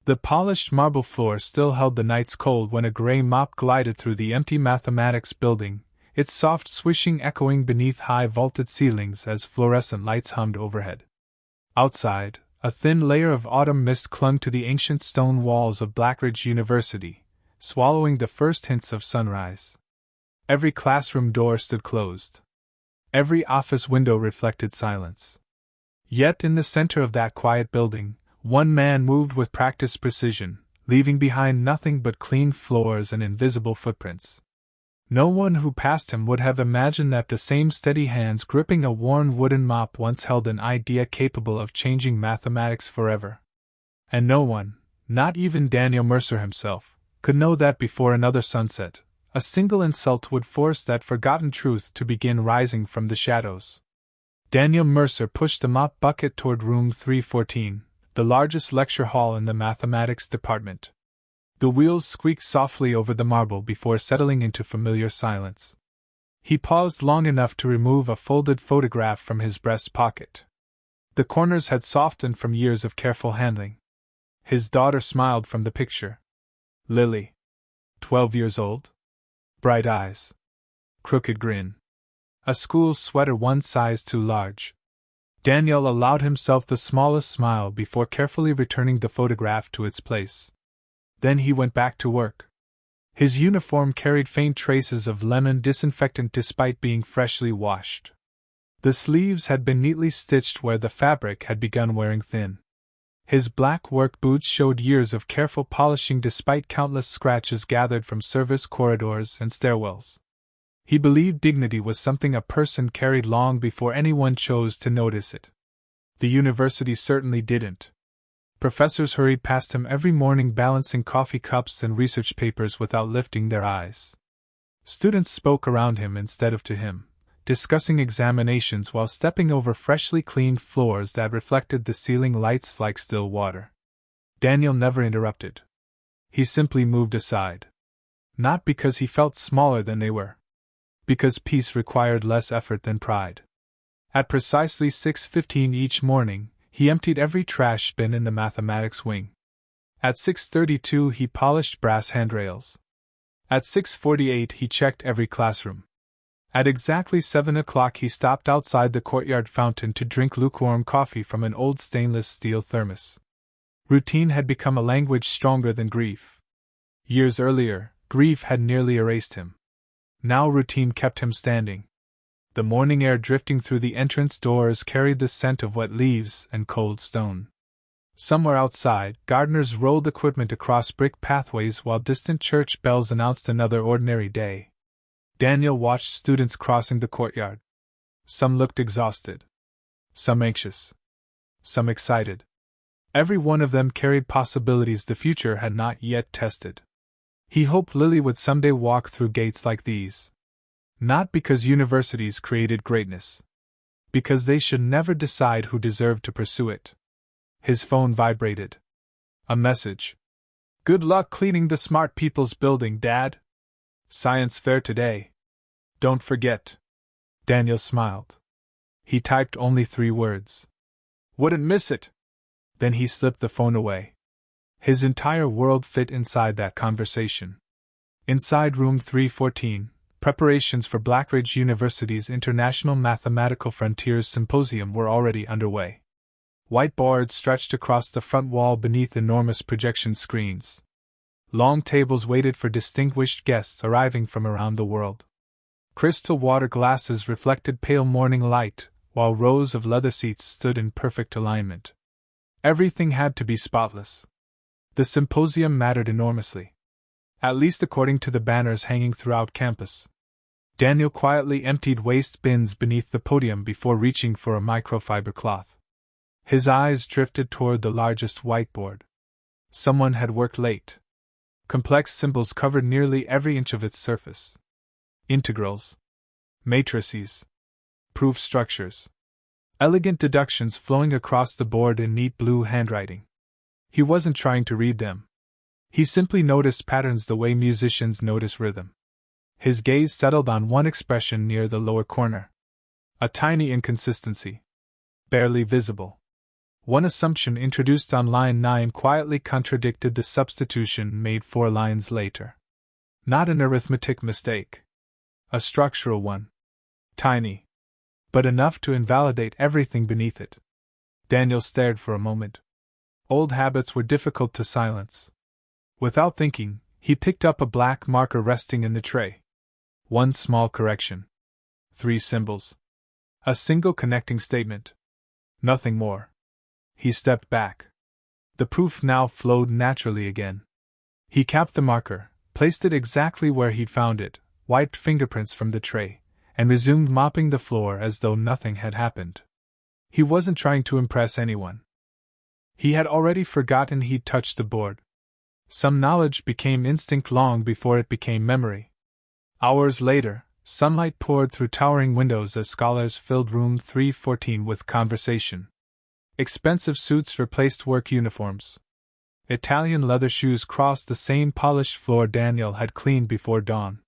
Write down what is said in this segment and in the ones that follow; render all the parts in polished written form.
The polished marble floor still held the night's cold when a gray mop glided through the empty mathematics building, its soft swishing echoing beneath high vaulted ceilings as fluorescent lights hummed overhead. Outside, a thin layer of autumn mist clung to the ancient stone walls of Blackridge University, swallowing the first hints of sunrise. Every classroom door stood closed. Every office window reflected silence. Yet in the center of that quiet building, one man moved with practiced precision, leaving behind nothing but clean floors and invisible footprints. No one who passed him would have imagined that the same steady hands gripping a worn wooden mop once held an idea capable of changing mathematics forever. And no one, not even Daniel Mercer himself, could know that before another sunset, a single insult would force that forgotten truth to begin rising from the shadows. Daniel Mercer pushed the mop bucket toward room 314, the largest lecture hall in the mathematics department. The wheels squeaked softly over the marble before settling into familiar silence. He paused long enough to remove a folded photograph from his breast pocket. The corners had softened from years of careful handling. His daughter smiled from the picture. Lily. 12 years old. Bright eyes. Crooked grin. A school sweater one size too large. Daniel allowed himself the smallest smile before carefully returning the photograph to its place. Then he went back to work. His uniform carried faint traces of lemon disinfectant despite being freshly washed. The sleeves had been neatly stitched where the fabric had begun wearing thin. His black work boots showed years of careful polishing despite countless scratches gathered from service corridors and stairwells. He believed dignity was something a person carried long before anyone chose to notice it. The university certainly didn't. Professors hurried past him every morning balancing coffee cups and research papers without lifting their eyes. Students spoke around him instead of to him, discussing examinations while stepping over freshly cleaned floors that reflected the ceiling lights like still water. Daniel never interrupted. He simply moved aside. Not because he felt smaller than they were. Because peace required less effort than pride. At precisely 6:15 each morning, he emptied every trash bin in the mathematics wing. At 6:32 he polished brass handrails. At 6:48 he checked every classroom. At exactly 7 o'clock he stopped outside the courtyard fountain to drink lukewarm coffee from an old stainless steel thermos. Routine had become a language stronger than grief. Years earlier, grief had nearly erased him. Now routine kept him standing. The morning air drifting through the entrance doors carried the scent of wet leaves and cold stone. Somewhere outside, gardeners rolled equipment across brick pathways while distant church bells announced another ordinary day. Daniel watched students crossing the courtyard. Some looked exhausted. Some anxious. Some excited. Every one of them carried possibilities the future had not yet tested. He hoped Lily would someday walk through gates like these. Not because universities created greatness. Because they should never decide who deserved to pursue it. His phone vibrated. A message. Good luck cleaning the smart people's building, Dad. Science fair today. Don't forget. Daniel smiled. He typed only 3 words. Wouldn't miss it. Then he slipped the phone away. His entire world fit inside that conversation. Inside room 314, preparations for Blackridge University's International Mathematical Frontiers Symposium were already underway. Whiteboards stretched across the front wall beneath enormous projection screens. Long tables waited for distinguished guests arriving from around the world. Crystal water glasses reflected pale morning light, while rows of leather seats stood in perfect alignment. Everything had to be spotless. The symposium mattered enormously. At least according to the banners hanging throughout campus. Daniel quietly emptied waste bins beneath the podium before reaching for a microfiber cloth. His eyes drifted toward the largest whiteboard. Someone had worked late. Complex symbols covered nearly every inch of its surface. Integrals. Matrices. Proof structures. Elegant deductions flowing across the board in neat blue handwriting. He wasn't trying to read them. He simply noticed patterns the way musicians notice rhythm. His gaze settled on one expression near the lower corner. A tiny inconsistency. Barely visible. One assumption introduced on line 9 quietly contradicted the substitution made 4 lines later. Not an arithmetic mistake. A structural one. Tiny. But enough to invalidate everything beneath it. Daniel stared for a moment. Old habits were difficult to silence. Without thinking, he picked up a black marker resting in the tray. One small correction. 3 symbols. A single connecting statement. Nothing more. He stepped back. The proof now flowed naturally again. He capped the marker, placed it exactly where he'd found it, wiped fingerprints from the tray, and resumed mopping the floor as though nothing had happened. He wasn't trying to impress anyone. He had already forgotten he'd touched the board. Some knowledge became instinct long before it became memory. Hours later, sunlight poured through towering windows as scholars filled room 314 with conversation. Expensive suits replaced work uniforms. Italian leather shoes crossed the same polished floor Daniel had cleaned before dawn.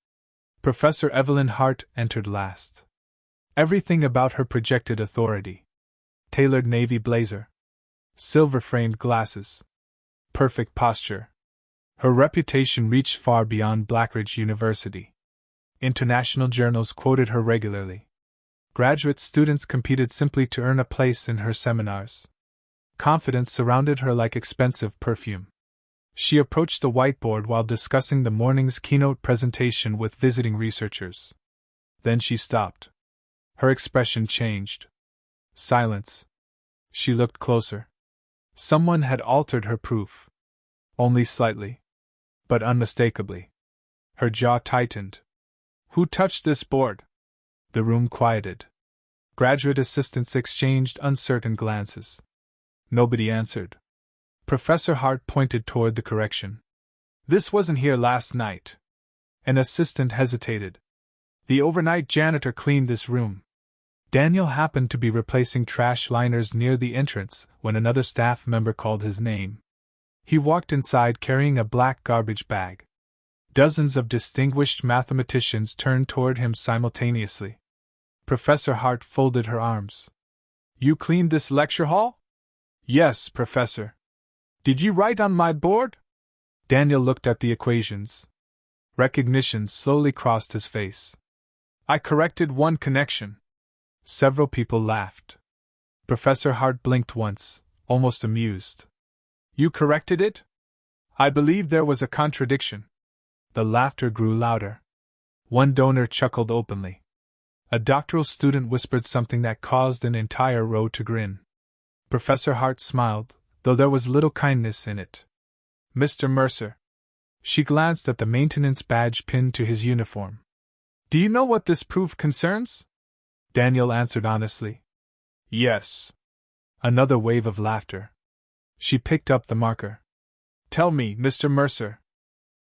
Professor Evelyn Hart entered last. Everything about her projected authority. Tailored navy blazer. Silver-framed glasses. Perfect posture. Her reputation reached far beyond Blackridge University. International journals quoted her regularly. Graduate students competed simply to earn a place in her seminars. Confidence surrounded her like expensive perfume. She approached the whiteboard while discussing the morning's keynote presentation with visiting researchers. Then she stopped. Her expression changed. Silence. She looked closer. Someone had altered her proof. Only slightly. But unmistakably. Her jaw tightened. Who touched this board? The room quieted. Graduate assistants exchanged uncertain glances. Nobody answered. Professor Hart pointed toward the correction. This wasn't here last night. An assistant hesitated. The overnight janitor cleaned this room. Daniel happened to be replacing trash liners near the entrance when another staff member called his name. He walked inside carrying a black garbage bag. Dozens of distinguished mathematicians turned toward him simultaneously. Professor Hart folded her arms. You cleaned this lecture hall? Yes, Professor. Did you write on my board? Daniel looked at the equations. Recognition slowly crossed his face. I corrected one connection. Several people laughed. Professor Hart blinked once, almost amused. You corrected it? I believe there was a contradiction. The laughter grew louder. One donor chuckled openly. A doctoral student whispered something that caused an entire row to grin. Professor Hart smiled, though there was little kindness in it. Mr. Mercer. She glanced at the maintenance badge pinned to his uniform. Do you know what this proof concerns? Daniel answered honestly. Yes. Another wave of laughter. She picked up the marker. Tell me, Mr. Mercer.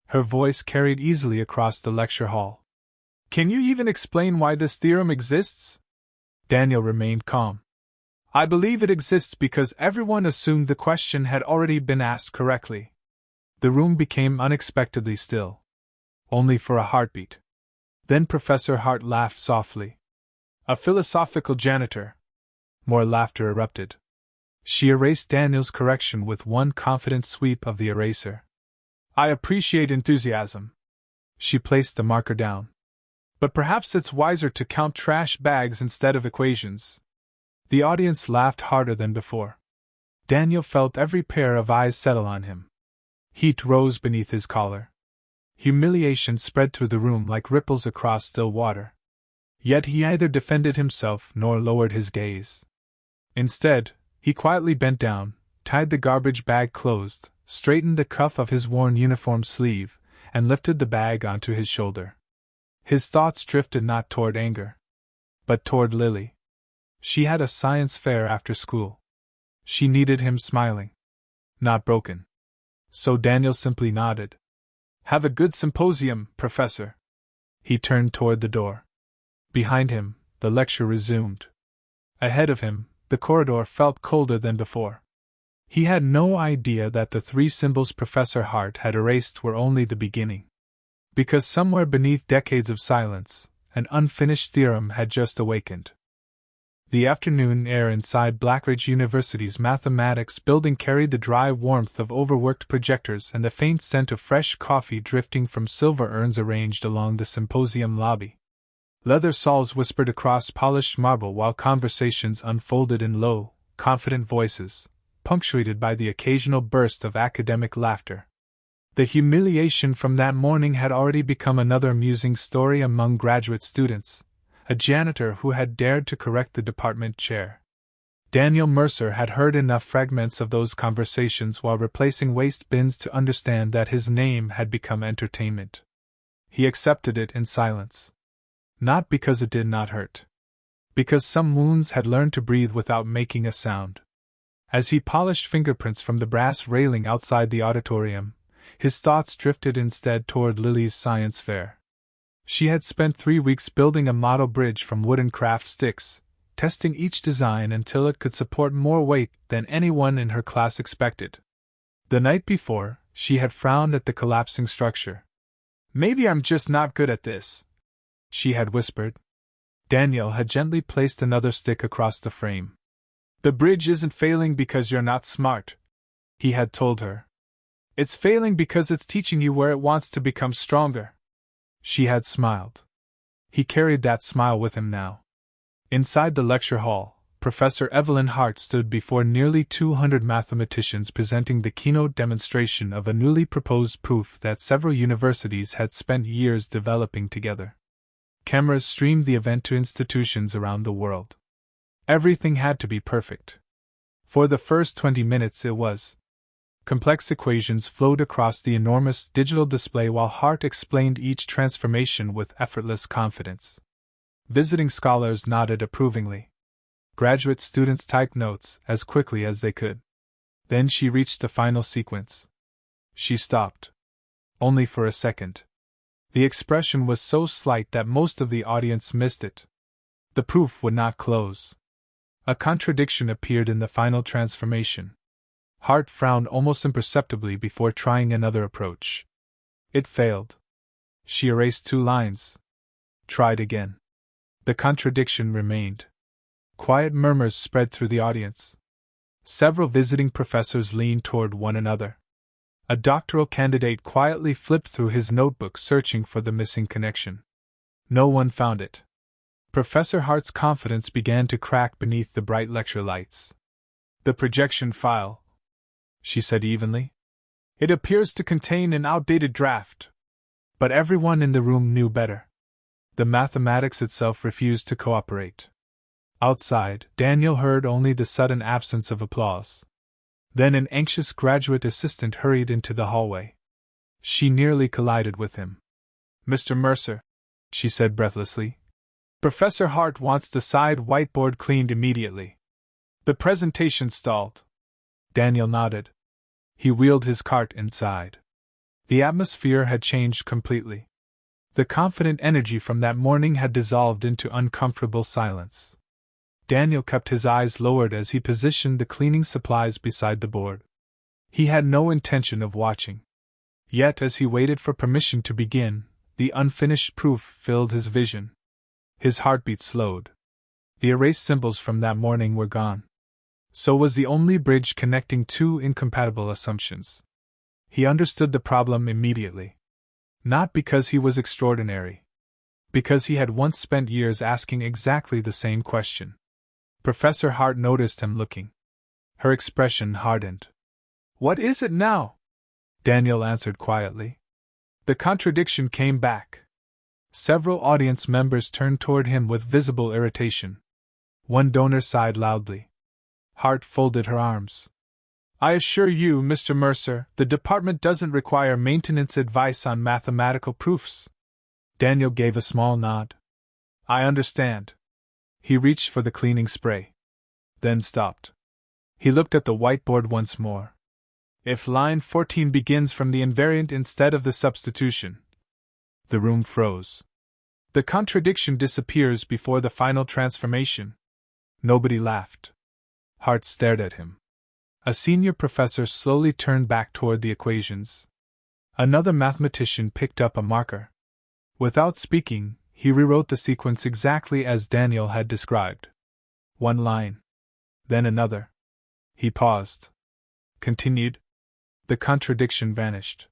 Her voice carried easily across the lecture hall. Can you even explain why this theorem exists? Daniel remained calm. I believe it exists because everyone assumed the question had already been asked correctly. The room became unexpectedly still. Only for a heartbeat. Then Professor Hart laughed softly. A philosophical janitor. More laughter erupted. She erased Daniel's correction with one confident sweep of the eraser. I appreciate enthusiasm. She placed the marker down. But perhaps it's wiser to count trash bags instead of equations. The audience laughed harder than before. Daniel felt every pair of eyes settle on him. Heat rose beneath his collar. Humiliation spread through the room like ripples across still water. Yet he neither defended himself nor lowered his gaze. Instead, he quietly bent down, tied the garbage bag closed, straightened the cuff of his worn uniform sleeve, and lifted the bag onto his shoulder. His thoughts drifted not toward anger, but toward Lily. She had a science fair after school. She needed him smiling, not broken. So Daniel simply nodded. Have a good symposium, Professor. He turned toward the door. Behind him, the lecture resumed. Ahead of him, the corridor felt colder than before. He had no idea that the 3 symbols Professor Hart had erased were only the beginning. Because somewhere beneath decades of silence, an unfinished theorem had just awakened. The afternoon air inside Blackridge University's mathematics building carried the dry warmth of overworked projectors and the faint scent of fresh coffee drifting from silver urns arranged along the symposium lobby. Leather saws whispered across polished marble while conversations unfolded in low, confident voices, punctuated by the occasional burst of academic laughter. The humiliation from that morning had already become another amusing story among graduate students. A janitor who had dared to correct the department chair. Daniel Mercer had heard enough fragments of those conversations while replacing waste bins to understand that his name had become entertainment. He accepted it in silence. Not because it did not hurt. Because some wounds had learned to breathe without making a sound. As he polished fingerprints from the brass railing outside the auditorium, his thoughts drifted instead toward Lily's science fair. She had spent 3 weeks building a model bridge from wooden craft sticks, testing each design until it could support more weight than anyone in her class expected. The night before, she had frowned at the collapsing structure. "Maybe I'm just not good at this," she had whispered. Daniel had gently placed another stick across the frame. "The bridge isn't failing because you're not smart," he had told her. "It's failing because it's teaching you where it wants to become stronger." She had smiled. He carried that smile with him now. Inside the lecture hall, Professor Evelyn Hart stood before nearly 200 mathematicians presenting the keynote demonstration of a newly proposed proof that several universities had spent years developing together. Cameras streamed the event to institutions around the world. Everything had to be perfect. For the first 20 minutes it was. Complex equations flowed across the enormous digital display while Hart explained each transformation with effortless confidence. Visiting scholars nodded approvingly. Graduate students typed notes as quickly as they could. Then she reached the final sequence. She stopped. Only for a second. The expression was so slight that most of the audience missed it. The proof would not close. A contradiction appeared in the final transformation. Hart frowned almost imperceptibly before trying another approach. It failed. She erased 2 lines. Tried again. The contradiction remained. Quiet murmurs spread through the audience. Several visiting professors leaned toward one another. A doctoral candidate quietly flipped through his notebook searching for the missing connection. No one found it. Professor Hart's confidence began to crack beneath the bright lecture lights. "The projection file," she said evenly. "It appears to contain an outdated draft." But everyone in the room knew better. The mathematics itself refused to cooperate. Outside, Daniel heard only the sudden absence of applause. Then an anxious graduate assistant hurried into the hallway. She nearly collided with him. "Mr. Mercer," she said breathlessly, "Professor Hart wants the side whiteboard cleaned immediately. The presentation stalled." Daniel nodded. He wheeled his cart inside. The atmosphere had changed completely. The confident energy from that morning had dissolved into uncomfortable silence. Daniel kept his eyes lowered as he positioned the cleaning supplies beside the board. He had no intention of watching. Yet as he waited for permission to begin, the unfinished proof filled his vision. His heartbeat slowed. The erased symbols from that morning were gone. So was the only bridge connecting 2 incompatible assumptions. He understood the problem immediately. Not because he was extraordinary. Because he had once spent years asking exactly the same question. Professor Hart noticed him looking. Her expression hardened. "What is it now?" Daniel answered quietly. The contradiction came back. Several audience members turned toward him with visible irritation. One donor sighed loudly. Hart folded her arms. "I assure you, Mr. Mercer, the department doesn't require maintenance advice on mathematical proofs." Daniel gave a small nod. "I understand." He reached for the cleaning spray. Then stopped. He looked at the whiteboard once more. "If line 14 begins from the invariant instead of the substitution." The room froze. "The contradiction disappears before the final transformation." Nobody laughed. Hart stared at him. A senior professor slowly turned back toward the equations. Another mathematician picked up a marker. Without speaking, he rewrote the sequence exactly as Daniel had described. One line. Then another. He paused. Continued. The contradiction vanished.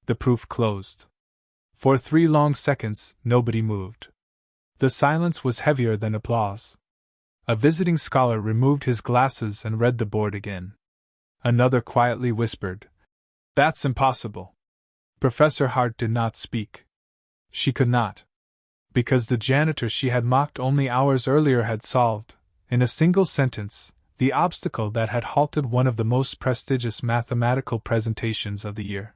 The proof closed. For 3 long seconds, nobody moved. The silence was heavier than applause. A visiting scholar removed his glasses and read the board again. Another quietly whispered, "That's impossible." Professor Hart did not speak. She could not. Because the janitor she had mocked only hours earlier had solved, in a single sentence, the obstacle that had halted one of the most prestigious mathematical presentations of the year.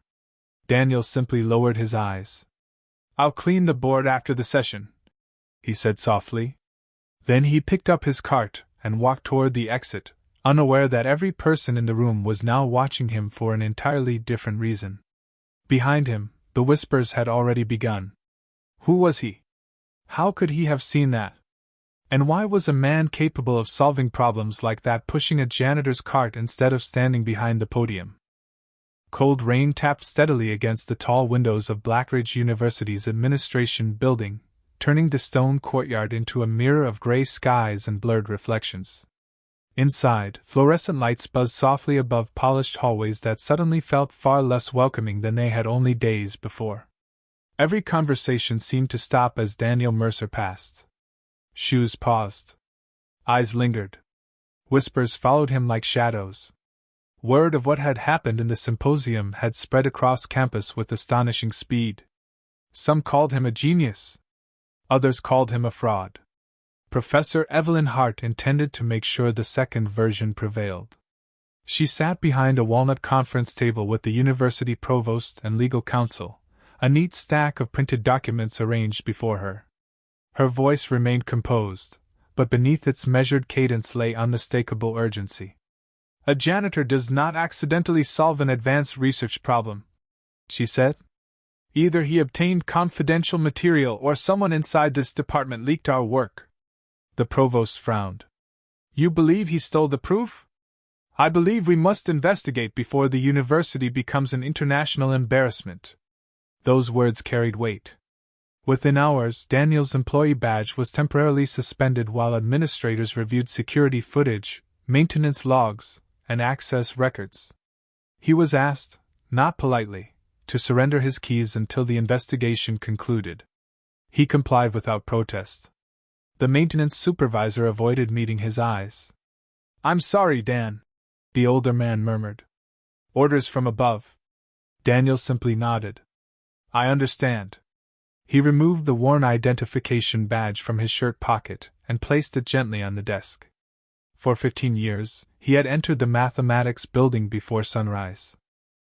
Daniel simply lowered his eyes. "I'll clean the board after the session," he said softly. Then he picked up his cart and walked toward the exit, unaware that every person in the room was now watching him for an entirely different reason. Behind him, the whispers had already begun. Who was he? How could he have seen that? And why was a man capable of solving problems like that pushing a janitor's cart instead of standing behind the podium? Cold rain tapped steadily against the tall windows of Blackridge University's administration building, turning the stone courtyard into a mirror of gray skies and blurred reflections. Inside, fluorescent lights buzzed softly above polished hallways that suddenly felt far less welcoming than they had only days before. Every conversation seemed to stop as Daniel Mercer passed. Shoes paused. Eyes lingered. Whispers followed him like shadows. Word of what had happened in the symposium had spread across campus with astonishing speed. Some called him a genius. Others called him a fraud. Professor Evelyn Hart intended to make sure the second version prevailed. She sat behind a walnut conference table with the university provost and legal counsel, a neat stack of printed documents arranged before her. Her voice remained composed, but beneath its measured cadence lay unmistakable urgency. "A janitor does not accidentally solve an advanced research problem," she said. "Either he obtained confidential material or someone inside this department leaked our work." The provost frowned. "You believe he stole the proof?" "I believe we must investigate before the university becomes an international embarrassment." Those words carried weight. Within hours, Daniel's employee badge was temporarily suspended while administrators reviewed security footage, maintenance logs, and access records. He was asked, not politely, to surrender his keys until the investigation concluded. He complied without protest. The maintenance supervisor avoided meeting his eyes. "I'm sorry, Dan," the older man murmured. "Orders from above." Daniel simply nodded. "I understand." He removed the worn identification badge from his shirt pocket and placed it gently on the desk. For 15 years, he had entered the mathematics building before sunrise.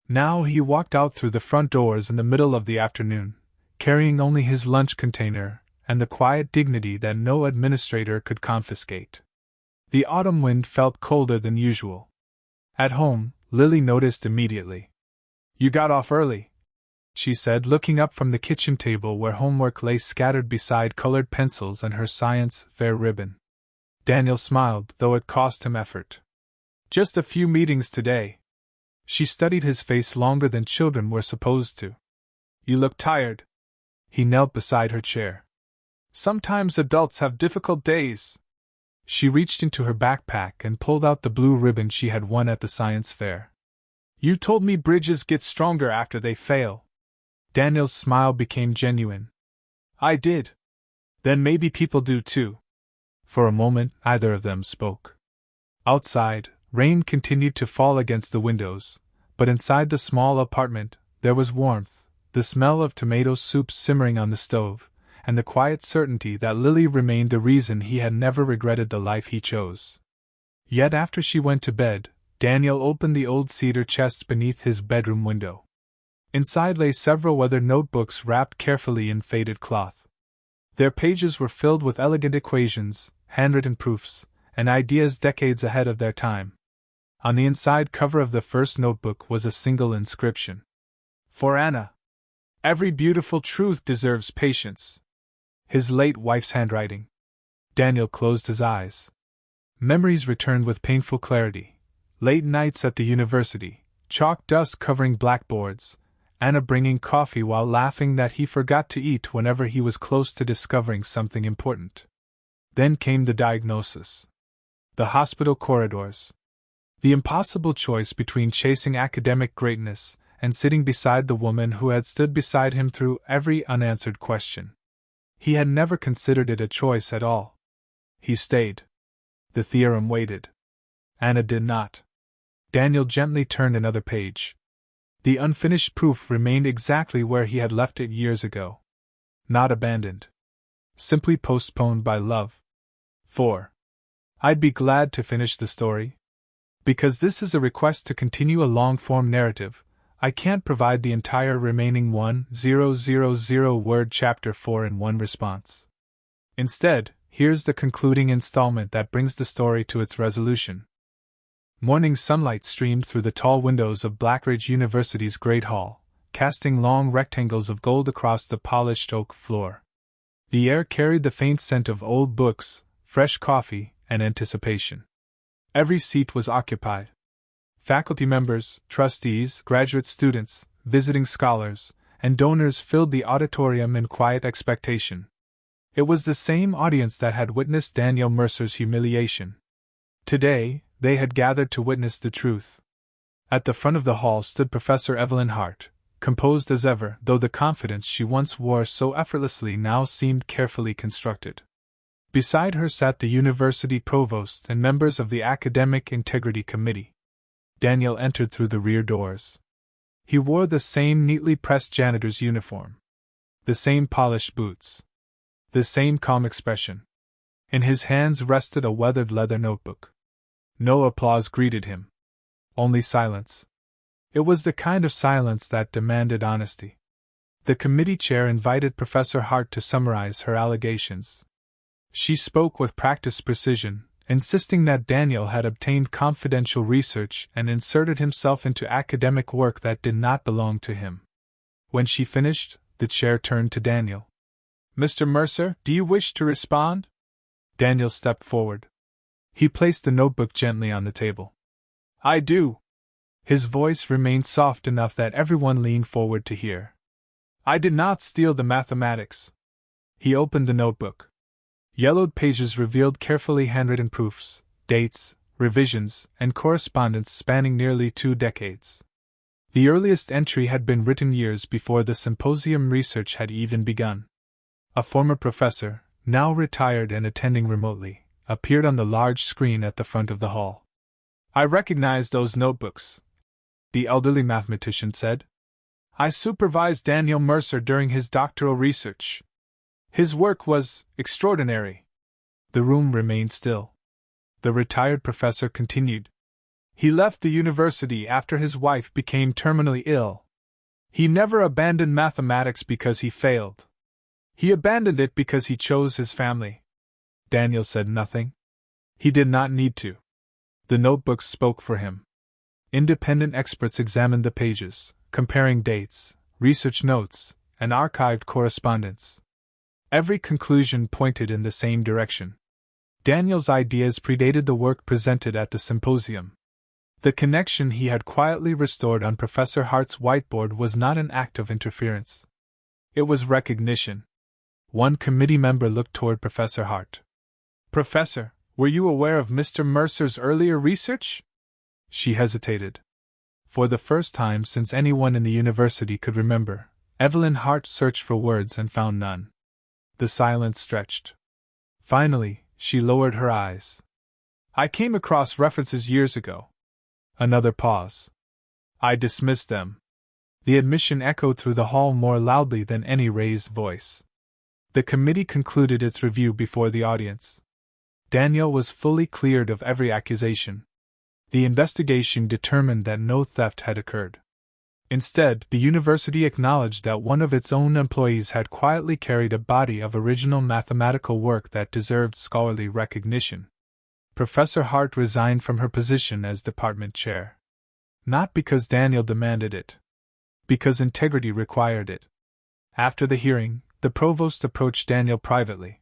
Now he walked out through the front doors in the middle of the afternoon, carrying only his lunch container and the quiet dignity that no administrator could confiscate. The autumn wind felt colder than usual. At home, Lily noticed immediately. "You got off early," she said, looking up from the kitchen table where homework lay scattered beside colored pencils and her science fair ribbon. Daniel smiled, though it cost him effort. "Just a few meetings today." She studied his face longer than children were supposed to. "You look tired." He knelt beside her chair. "Sometimes adults have difficult days." She reached into her backpack and pulled out the blue ribbon she had won at the science fair. "You told me bridges get stronger after they fail." Daniel's smile became genuine. "I did. Then maybe people do too." For a moment, neither of them spoke. Outside, rain continued to fall against the windows, but inside the small apartment, there was warmth, the smell of tomato soup simmering on the stove, and the quiet certainty that Lily remained the reason he had never regretted the life he chose. Yet after she went to bed, Daniel opened the old cedar chest beneath his bedroom window. Inside lay several weathered notebooks wrapped carefully in faded cloth. Their pages were filled with elegant equations, handwritten proofs, and ideas decades ahead of their time. On the inside cover of the first notebook was a single inscription. "For Anna. Every beautiful truth deserves patience." His late wife's handwriting. Daniel closed his eyes. Memories returned with painful clarity. Late nights at the university, chalk dust covering blackboards, Anna bringing coffee while laughing that he forgot to eat whenever he was close to discovering something important. Then came the diagnosis. The hospital corridors. The impossible choice between chasing academic greatness and sitting beside the woman who had stood beside him through every unanswered question. He had never considered it a choice at all. He stayed. The theorem waited. Anna did not. Daniel gently turned another page. The unfinished proof remained exactly where he had left it years ago. Not abandoned. Simply postponed by love. 4. I'd be glad to finish the story. Because this is a request to continue a long-form narrative, I can't provide the entire remaining 1,000-word chapter 4 in one response. Instead, here's the concluding installment that brings the story to its resolution. Morning sunlight streamed through the tall windows of Blackridge University's Great Hall, casting long rectangles of gold across the polished oak floor. The air carried the faint scent of old books, fresh coffee, and anticipation. Every seat was occupied. Faculty members, trustees, graduate students, visiting scholars, and donors filled the auditorium in quiet expectation. It was the same audience that had witnessed Daniel Mercer's humiliation. Today, they had gathered to witness the truth. At the front of the hall stood Professor Evelyn Hart, composed as ever, though the confidence she once wore so effortlessly now seemed carefully constructed. Beside her sat the university provost and members of the Academic Integrity Committee. Daniel entered through the rear doors. He wore the same neatly pressed janitor's uniform. The same polished boots. The same calm expression. In his hands rested a weathered leather notebook. No applause greeted him. Only silence. It was the kind of silence that demanded honesty. The committee chair invited Professor Hart to summarize her allegations. She spoke with practiced precision, insisting that Daniel had obtained confidential research and inserted himself into academic work that did not belong to him. When she finished, the chair turned to Daniel. "Mr. Mercer, do you wish to respond?" Daniel stepped forward. He placed the notebook gently on the table. "I do." His voice remained soft enough that everyone leaned forward to hear. "I did not steal the mathematics." He opened the notebook. Yellowed pages revealed carefully handwritten proofs, dates, revisions, and correspondence spanning nearly 2 decades. The earliest entry had been written years before the symposium research had even begun. A former professor, now retired and attending remotely, appeared on the large screen at the front of the hall. "I recognize those notebooks," the elderly mathematician said. "I supervised Daniel Mercer during his doctoral research. His work was extraordinary." The room remained still. The retired professor continued. "He left the university after his wife became terminally ill. He never abandoned mathematics because he failed. He abandoned it because he chose his family." Daniel said nothing. He did not need to. The notebooks spoke for him. Independent experts examined the pages, comparing dates, research notes, and archived correspondence. Every conclusion pointed in the same direction. Daniel's ideas predated the work presented at the symposium. The connection he had quietly restored on Professor Hart's whiteboard was not an act of interference. It was recognition. One committee member looked toward Professor Hart. "Professor, were you aware of Mr. Mercer's earlier research?" She hesitated. For the first time since anyone in the university could remember, Evelyn Hart searched for words and found none. The silence stretched. Finally, she lowered her eyes. "I came across references years ago." Another pause. "I dismissed them." The admission echoed through the hall more loudly than any raised voice. The committee concluded its review before the audience. Daniel was fully cleared of every accusation. The investigation determined that no theft had occurred. Instead, the university acknowledged that one of its own employees had quietly carried a body of original mathematical work that deserved scholarly recognition. Professor Hart resigned from her position as department chair. Not because Daniel demanded it. Because integrity required it. After the hearing, the provost approached Daniel privately.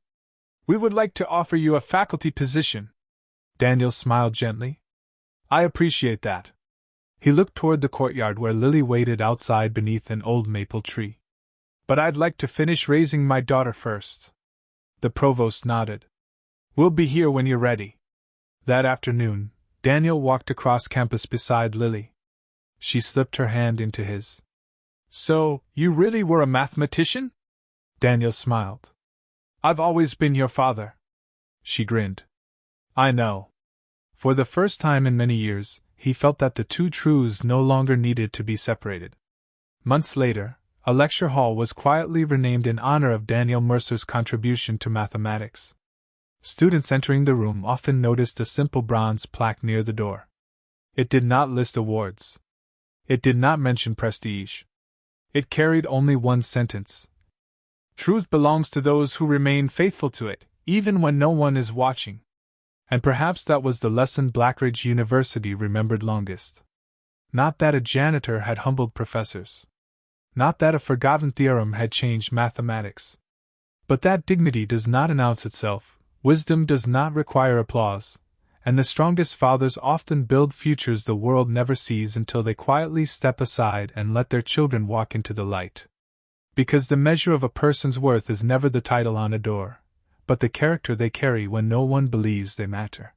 "We would like to offer you a faculty position." Daniel smiled gently. "I appreciate that." He looked toward the courtyard where Lily waited outside beneath an old maple tree. "But I'd like to finish raising my daughter first." The provost nodded. "We'll be here when you're ready." That afternoon, Daniel walked across campus beside Lily. She slipped her hand into his. So, you really were a mathematician? Daniel smiled. I've always been your father. She grinned. I know. For the first time in many years, he felt that the two truths no longer needed to be separated. Months later, a lecture hall was quietly renamed in honor of Daniel Mercer's contribution to mathematics. Students entering the room often noticed a simple bronze plaque near the door. It did not list awards. It did not mention prestige. It carried only one sentence. Truth belongs to those who remain faithful to it, even when no one is watching. And perhaps that was the lesson Blackridge University remembered longest. Not that a janitor had humbled professors. Not that a forgotten theorem had changed mathematics. But that dignity does not announce itself, wisdom does not require applause, and the strongest fathers often build futures the world never sees until they quietly step aside and let their children walk into the light. Because the measure of a person's worth is never the title on a door, but the character they carry when no one believes they matter.